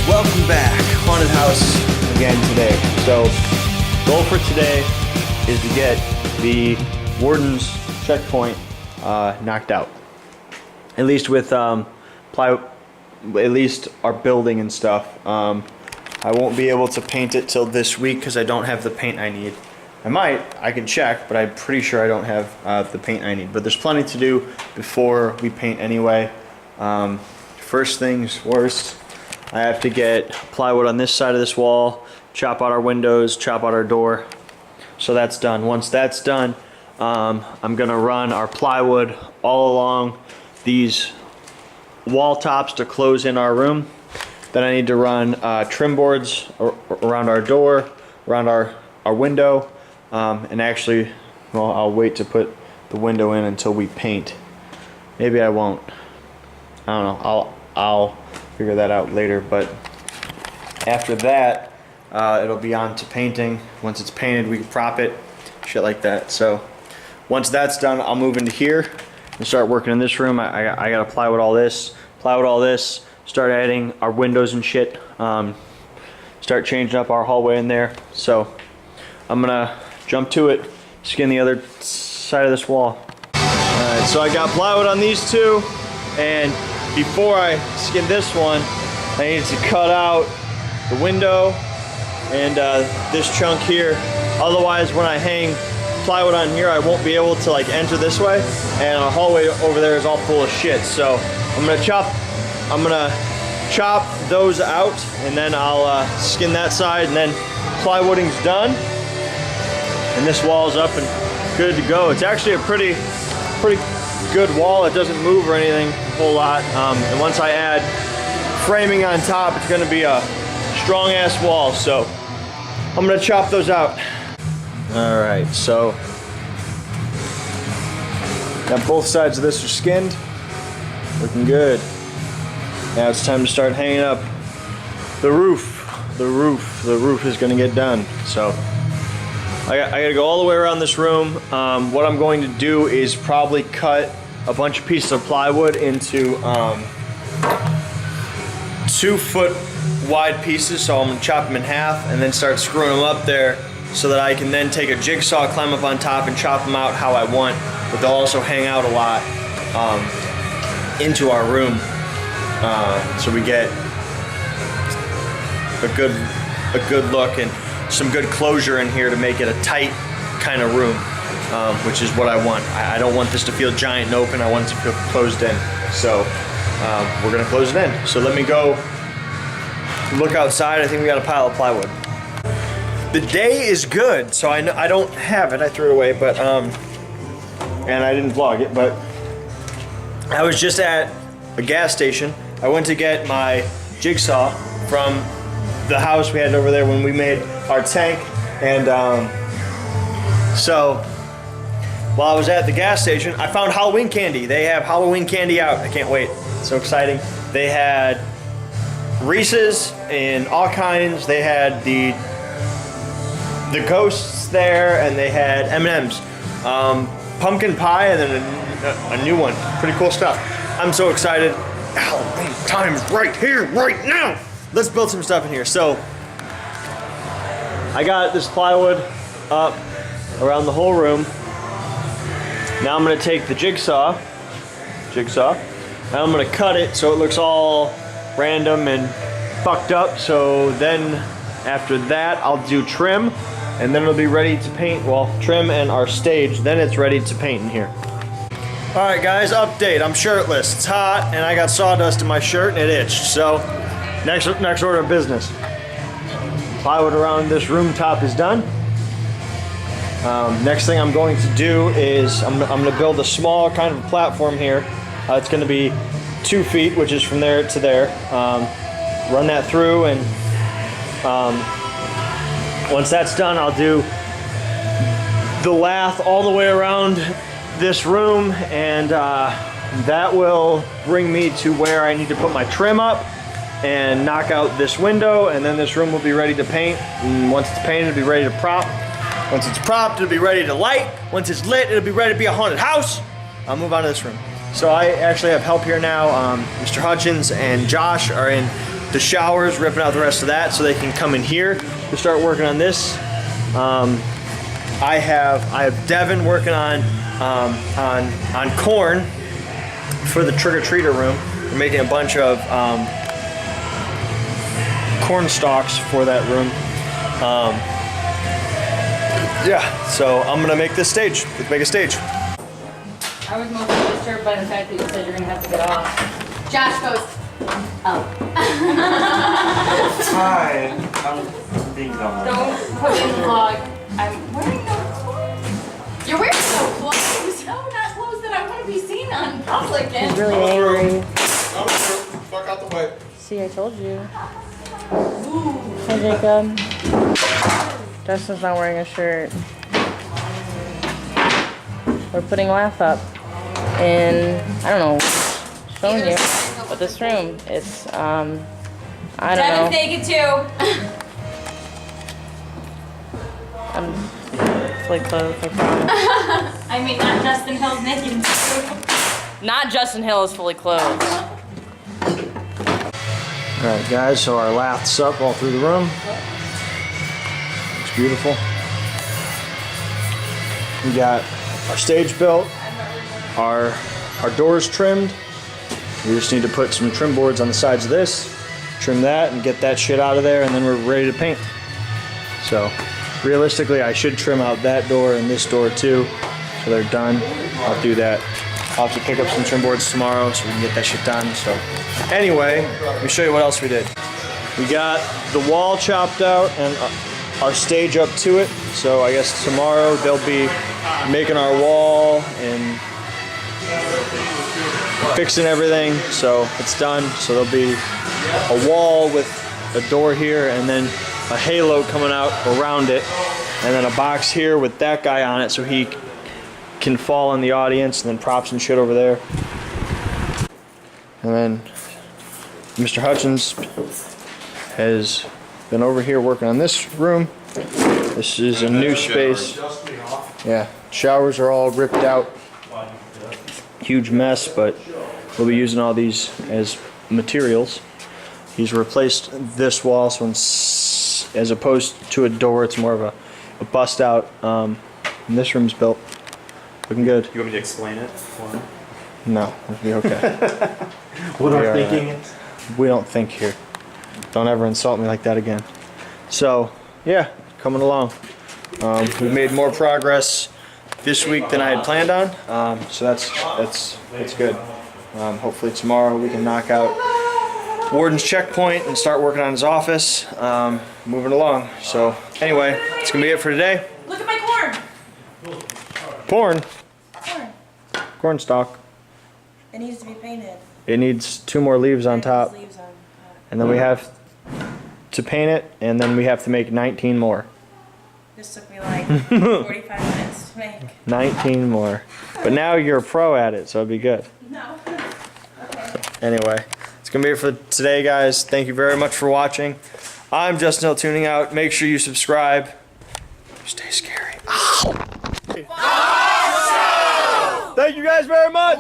Welcome back, haunted house again today. So, goal for today is to get the Warden's checkpoint knocked out. At least with at least our building and stuff. I won't be able to paint it till this week because I don't have the paint I need. I can check, but I'm pretty sure I don't have the paint I need. But there's plenty to do before we paint anyway. First things first, I have to get plywood on this side of this wall, chop out our windows, chop out our door. So that's done. Once that's done, I'm gonna run our plywood all along these wall tops to close in our room. Then I need to run trim boards around our door, around our window, and actually, well, I'll wait to put the window in until we paint. Maybe I won't. I don't know. I'll figure that out later. But after that, it'll be on to painting. Once it's painted, we can prop it, shit like that. So once that's done, I'll move into here and start working in this room. I gotta plywood all this, start adding our windows and shit, start changing up our hallway in there. So I'm gonna jump to it, skin the other side of this wall. Alright, so I got plywood on these two, and before I skin this one, I needed to cut out the window and this chunk here. Otherwise, when I hang plywood on here, I won't be able to like enter this way, and our hallway over there is all full of shit. So I'm gonna chop those out, and then I'll skin that side, and then plywooding's done, and this wall's up and good to go. It's actually a pretty good wall. It doesn't move or anything a whole lot, and once I add framing on top, it's gonna be a strong ass wall. So I'm gonna chop those out. All right, so got both sides of this are skinned, looking good. Now it's time to start hanging up the roof. The roof is gonna get done. So I gotta go all the way around this room. What I'm going to do is probably cut a bunch of pieces of plywood into 2 foot wide pieces. So I'm gonna chop them in half and then start screwing them up there so that I can then take a jigsaw, climb up on top, and chop them out how I want. But they'll also hang out a lot into our room. So we get a good look and some good closure in here to make it a tight kind of room, which is what I want. I don't want this to feel giant and open. I want it to feel closed in. So we're gonna close it in. So let me go look outside. I think we got a pile of plywood. The day is good, so I don't have it. I threw it away, but and I didn't vlog it. But I was just at a gas station. I went to get my jigsaw from the house we had over there when we made our tank, and so while I was at the gas station, I found Halloween candy. They have Halloween candy out. I can't wait. So exciting. They had Reese's in all kinds. They had the ghosts there, and they had M&M's, pumpkin pie, and then a new one. Pretty cool stuff. I'm so excited. Halloween time is right here, right now. Let's build some stuff in here. So I got this plywood up around the whole room. Now I'm gonna take the jigsaw, and I'm gonna cut it so it looks all random and fucked up. So then after that, I'll do trim, and then it'll be ready to paint. Well, trim and our stage, then it's ready to paint in here. All right, guys, update. I'm shirtless. It's hot, and I got sawdust in my shirt, and it itched. So next order of business. Plywood around this room top is done. Next thing I'm going to do is I'm gonna build a small kind of platform here. It's gonna be 2 feet, which is from there to there. Run that through, and once that's done, I'll do the lath all the way around this room, and that will bring me to where I need to put my trim up and knock out this window, and then this room will be ready to paint. And once it's painted, it'll be ready to prop. Once it's propped, it'll be ready to light. Once it's lit, it'll be ready to be a haunted house. I'll move on to this room. So I actually have help here now. Mr. Hutchins and Josh are in the showers, ripping out the rest of that so they can come in here to start working on this. I have Devin working on corn for the trick-or-treater room. We're making a bunch of corn stalks for that room. Yeah, so I'm gonna make this stage. Let's make a stage. I was mostly disturbed by the fact that you said you're gonna have to get off. Josh goes, oh. Hi, I'm being dumb. Don't put me in the vlog. I'm wearing no clothes. You're wearing no clothes? No, not clothes that I want to be seen on public in. He's really angry. Fuck out the way. See, I told you. Hi, Jacob. Justin's not wearing a shirt. We're putting Laugh up in, I don't know, showing you, but this room, it's, I don't know. Devin's naked too. I'm fully clothed, I promise. I mean, not Justin Hill's naked too. Not Justin Hill is fully clothed. Alright guys, so our lath's up all through the room. Looks beautiful. We got our stage built, our doors trimmed. We just need to put some trim boards on the sides of this, trim that and get that shit out of there, and then we're ready to paint. So realistically I should trim out that door and this door too, so they're done. I'll do that. I'll have to pick up some trim boards tomorrow so we can get that shit done. So anyway, let me show you what else we did. We got the wall chopped out and our stage up to it. So I guess tomorrow they'll be making our wall and fixing everything. So it's done. So there'll be a wall with a door here and then a halo coming out around it. And then a box here with that guy on it so he can fall in the audience, and then props and shit over there. And then Mr. Hutchins has been over here working on this room. This is a new space. Yeah, showers are all ripped out. Huge mess, but we'll be using all these as materials. He's replaced this wall, so as opposed to a door, it's more of a bust out. And this room's built. Looking good. You want me to explain it? No, it'll be okay. What We our are, thinking is? We don't think here. Don't ever insult me like that again. So, yeah, coming along. We've made more progress this week than I had planned on. So that's good. Hopefully tomorrow we can knock out Warden's checkpoint and start working on his office. Moving along. So anyway, it's gonna be it for today. Look at my corn. Corn. Corn. Corn stalk. It needs to be painted. It needs 2 more leaves on top. Leaves on. And then we have to paint it, and then we have to make 19 more. This took me like 45 minutes to make. 19 more. But now you're a pro at it, so it'll be good. No. Okay. Anyway, it's going to be it for today, guys. Thank you very much for watching. I'm Justin Hill tuning out. Make sure you subscribe. Stay scary. Ow! Thank you guys very much.